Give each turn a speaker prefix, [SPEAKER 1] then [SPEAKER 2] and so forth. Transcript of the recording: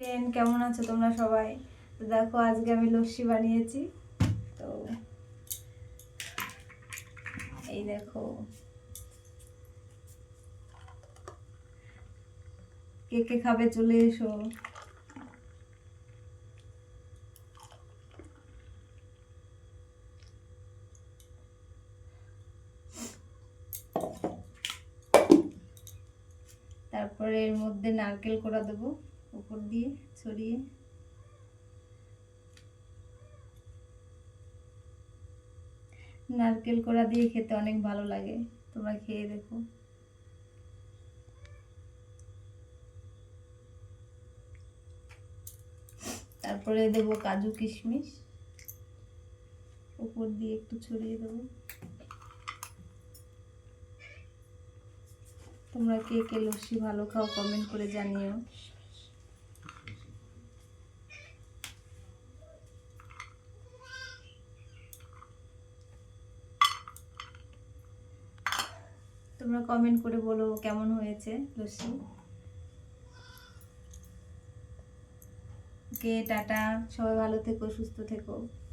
[SPEAKER 1] কেমন আছো তোমরা সবাই? তো দেখো আজকে আমি লস্যি বানিয়েছি। তো এই দেখো, কে কে খাবে চলে এসো। তারপরে এর মধ্যে নারকেল কোড়া দেবো উপর দিয়ে ছড়িয়ে। নারকেল কোড়া দিয়ে খেতে অনেক ভালো লাগে, তোমরা খেয়ে দেখো। তারপরে দেবো কাজু কিশমিশ, উপর দিয়ে একটু ছড়িয়ে দেবো। তোমরা কে কে লস্যি ভালো খাও কমেন্ট করে জানিও। তোমরা কমেন্ট করে বলো কেমন হয়েছে লস্যি। ওকে, টাটা, সবাই ভালো থেকো, সুস্থ থেকো।